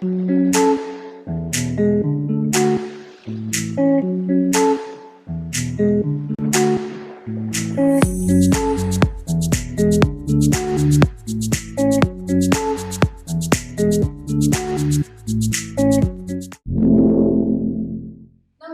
Now,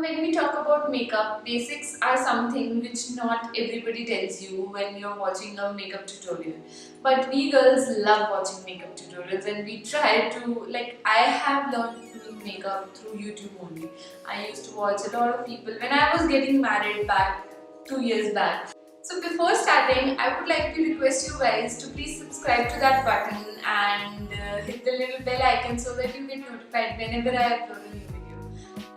when we talk about makeup, basics are something which not everybody tells you when you're watching a makeup tutorial. But we girls love watching makeup tutorials, and we try to, like, I have learned doing makeup through YouTube only. I used to watch a lot of people when I was getting married back 2 years back. So before starting, I would like to request you guys to please subscribe to that button and hit the little bell icon so that you get notified whenever I upload a new video.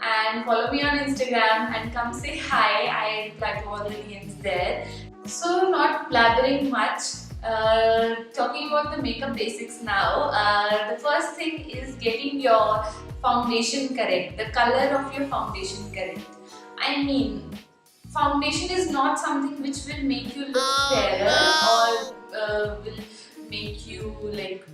And follow me on Instagram and come say hi. I reply to all the DMs there. So not blabbering much. Talking about the makeup basics now. The first thing is getting your foundation correct. The color of your foundation correct. I mean, foundation is not something which will make you look fairer or will make you like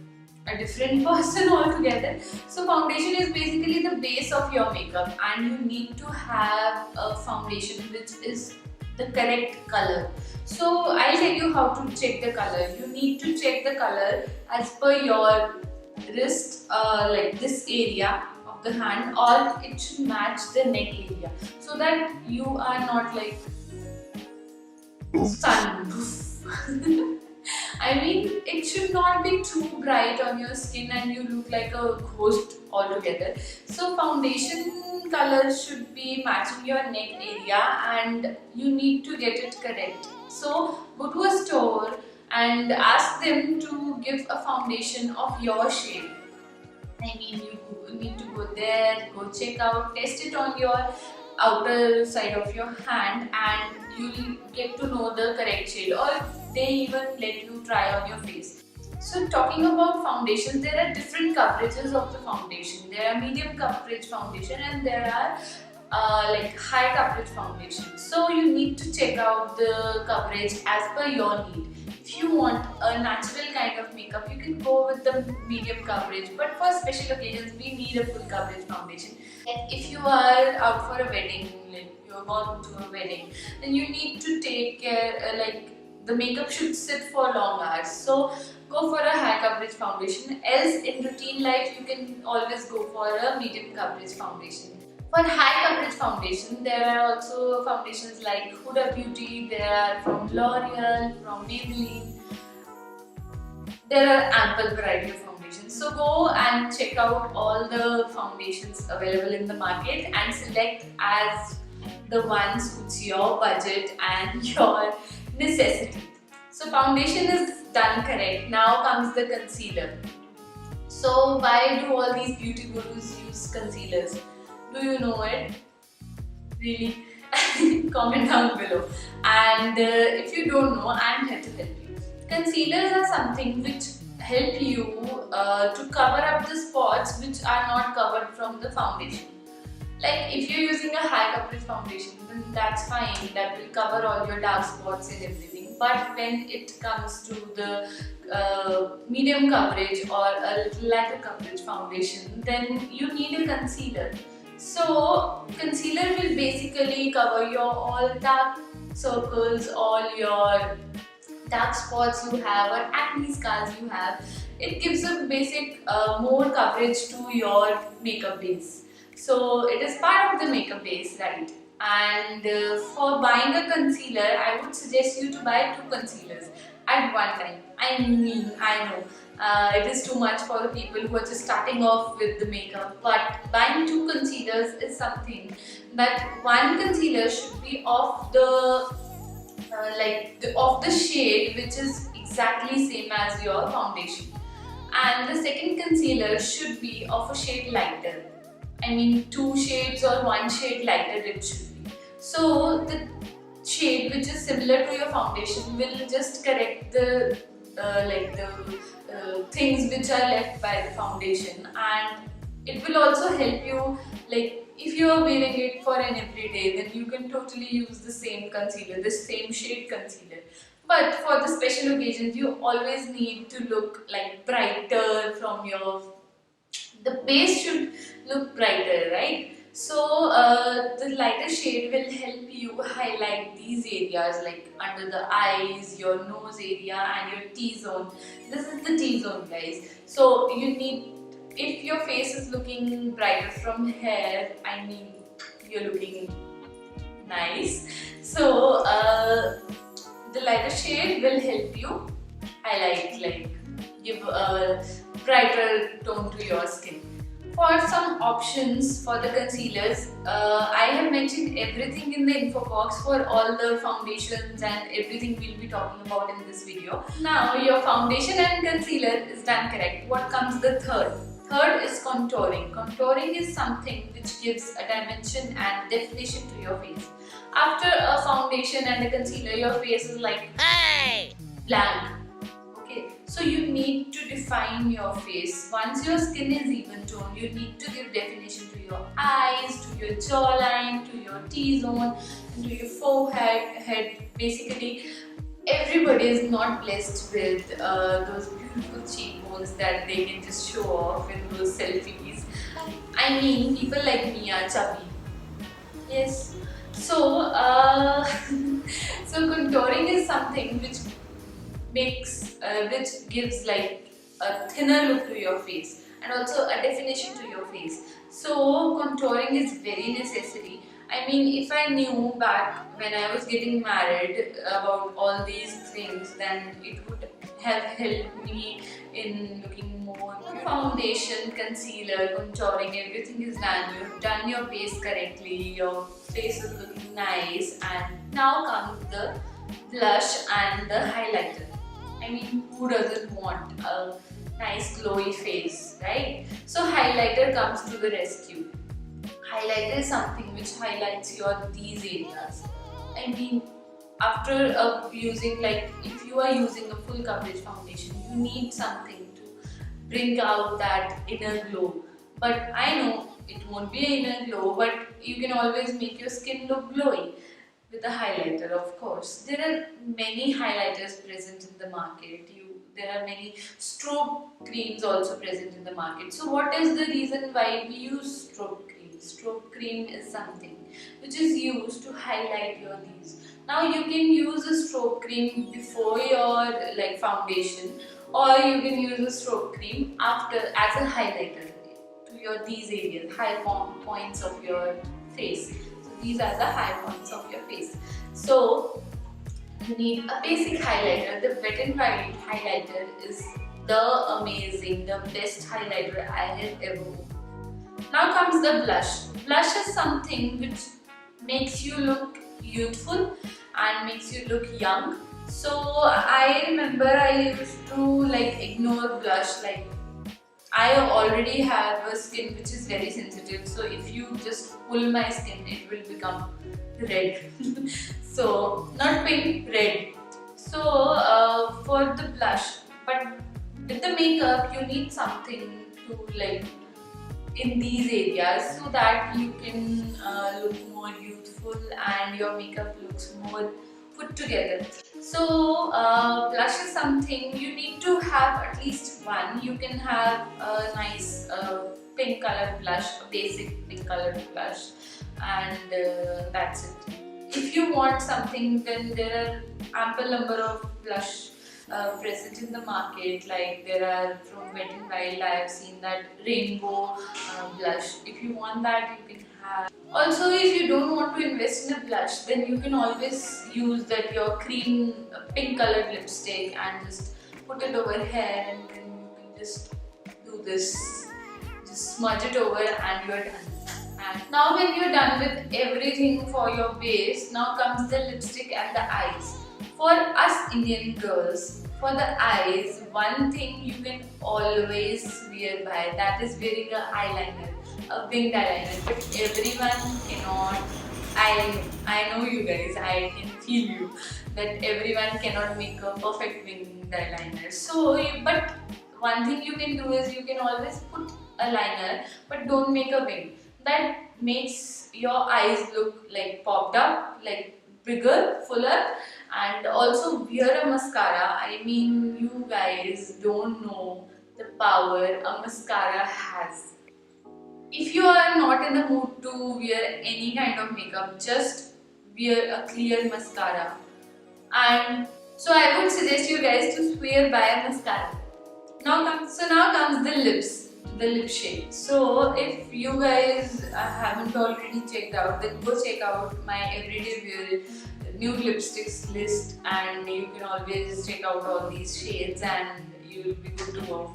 a different person altogether. So foundation is basically the base of your makeup, and you need to have a foundation which is the correct color. So I'll tell you how to check the color. You need to check the color as per your wrist, like this area of the hand, or it should match the neck area, so that you are not like sun. I mean, it should not be too bright on your skin and you look like a ghost altogether. So foundation color should be matching your neck area, and you need to get it correct. So go to a store and ask them to give a foundation of your shade. I mean, you need to go there, go check out, test it on your outer side of your hand, and you'll get to know the correct shade, or they even let you try on your face. So talking about foundations, there are different coverages of the foundation. There are medium coverage foundation and there are like high coverage foundation. So you need to check out the coverage as per your need. If you want a natural kind of makeup, you can go with the medium coverage, but for special occasions we need a full coverage foundation. And if you are out for a wedding, like you're going to a wedding, then you need to take care, like the makeup should sit for long hours. So go for a high coverage foundation. Else in routine life, you can always go for a medium coverage foundation. For high coverage foundation, there are also foundations like Huda Beauty, there are from L'Oreal, from Maybelline. There are ample variety of foundations. So go and check out all the foundations available in the market and select as the one suits your budget and your necessity. So foundation is done correct. Now comes the concealer. So why do all these beauty gurus use concealers? Do you know it? Really? Comment down below. And if you don't know, I'm here to help you. Concealers are something which help you to cover up the spots which are not covered from the foundation. Like if you're using a high coverage foundation, then that's fine, that will cover all your dark spots and everything. But when it comes to the medium coverage or a little lighter coverage foundation, then you need a concealer. So concealer will basically cover your all dark circles, all your dark spots you have or acne scars you have. It gives a basic more coverage to your makeup base. So it is part of the makeup base, right? And for buying a concealer, I would suggest you to buy 2 concealers at one time. I mean, I know it is too much for the people who are just starting off with the makeup, but buying 2 concealers is something that one concealer should be of the of the shade which is exactly same as your foundation, and the second concealer should be of a shade lighter. I mean 2 shades or 1 shade lighter it should be. So the shade which is similar to your foundation will just correct the things which are left by the foundation, and it will also help you, like if you are wearing it for an everyday, then you can totally use the same concealer, the same shade concealer. But for the special occasions, you always need to look like brighter from your the base should look brighter, right? So the lighter shade will help you highlight these areas like under the eyes, your nose area and your T-zone. This is the T-zone, guys. So you need, if your face is looking brighter from here, I mean you're looking nice. So the lighter shade will help you highlight, like give a brighter tone to your skin. For some options for the concealers, I have mentioned everything in the info box for all the foundations and everything we'll be talking about in this video. Now your foundation and concealer is done correct. What comes the third? Third is contouring. Contouring is something which gives a dimension and definition to your face. After a foundation and a concealer, your face is like blank. Okay, so you need to define your face. Once your skin is even toned, you need to give definition to your eyes, to your jawline, to your T-zone, and to your forehead. Basically, everybody is not blessed with those beautiful cheekbones that they can just show off in those selfies. I mean, people like me are chubby. Yes. So, so contouring is something which gives like a thinner look to your face and also a definition to your face. So contouring is very necessary. I mean, if I knew back when I was getting married about all these things, then it would have helped me in looking more. Foundation, concealer, contouring, everything is done. You've done your base correctly, your face is looking nice, and now comes the blush and the highlighter. I mean, who doesn't want a nice glowy face, right? So highlighter comes to the rescue. Highlighter is something which highlights these areas. I mean, after using, like if you are using a full coverage foundation, you need something to bring out that inner glow. But I know it won't be an inner glow, but you can always make your skin look glowy with a highlighter, of course. There are many highlighters present in the market. There are many strobe creams also present in the market. So what is the reason why we use strobe cream? Strobe cream is something which is used to highlight your these. Now you can use a strobe cream before your foundation, or you can use a strobe cream after as a highlighter to your these areas, high points of your face. So these are the high points of your face. So you need a basic highlighter. The Wet n Wild highlighter is the amazing, the best highlighter I have ever worn. Now comes the blush. Blush is something which makes you look youthful and makes you look young. So I remember I used to ignore blush. I already have a skin which is very sensitive, so if you just pull my skin, it will become red. So not pink, red. So for the blush, but with the makeup you need something to in these areas so that you can look more youthful and your makeup looks more put together. So blush is something you need to have at least one. You can have a nice pink colored blush, a basic pink colored blush, and that's it. If you want something, then there are ample number of blush present in the market. Like there are from Wet n Wild, I have seen that rainbow blush. If you want that, you can have. Also, if you don't want to invest in a blush, then you can always use that your cream pink colored lipstick and just put it over here, and then you can just do this, just smudge it over, and you're done. And now when you're done with everything for your base, now comes the lipstick and the eyes. For us Indian girls, for the eyes, one thing you can always wear by, that is wearing an eyeliner, a winged eyeliner. But everyone cannot, I know you guys, I can feel you, that everyone cannot make a perfect winged eyeliner. So, but one thing you can do is you can always put a liner, but don't make a wing. That makes your eyes look popped up, bigger, fuller, and also wear a mascara. I mean, you guys don't know the power a mascara has. If you are not in the mood to wear any kind of makeup, just wear a clear mascara. And so I would suggest you guys to swear by a mascara. Now comes the lips, the lip shade. So if you guys haven't already checked out, then go check out my everyday wear new lipsticks list, and you can always check out all these shades, and you will be good to go.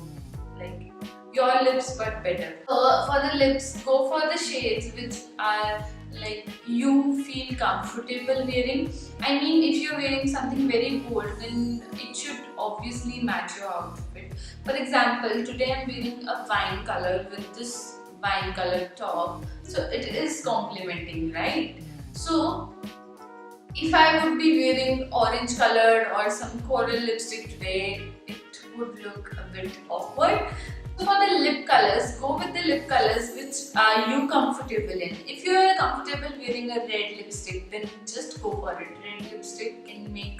Like your lips, but better. For the lips, go for the shades which are like you feel comfortable wearing. I mean, if you're wearing something very bold, then it should obviously match your outfit. For example, today I'm wearing a wine color with this wine color top, so it is complementing, right? So if I would be wearing orange colored or some coral lipstick today, it would look a bit awkward. So for the lip colors, go with the lip colors which are you comfortable in. If you are comfortable wearing a red lipstick, then just go for it. Red lipstick can make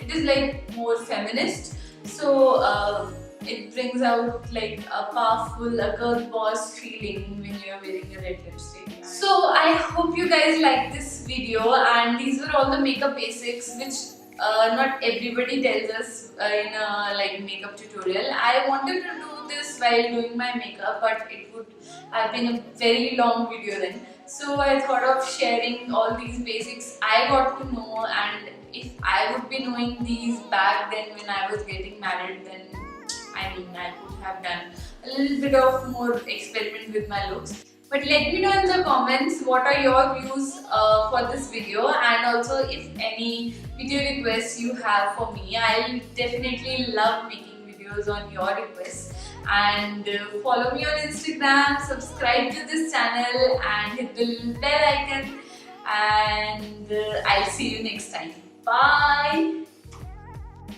it is like more feminist. So it brings out like a powerful, a girl boss feeling when you are wearing a red lipstick. So I hope you guys like this video, and these were all the makeup basics which not everybody tells us in a like makeup tutorial. I wanted to do this while doing my makeup, but it would have been a very long video then. So I thought of sharing all these basics I got to know, and if I would be knowing these back then when I was getting married, then I mean I could have done a little bit of more experiment with my looks. But let me know in the comments what are your views for this video, and also if any video requests you have for me. I'll definitely love making videos on your requests. And follow me on Instagram, subscribe to this channel and hit the bell icon, and I'll see you next time. Bye!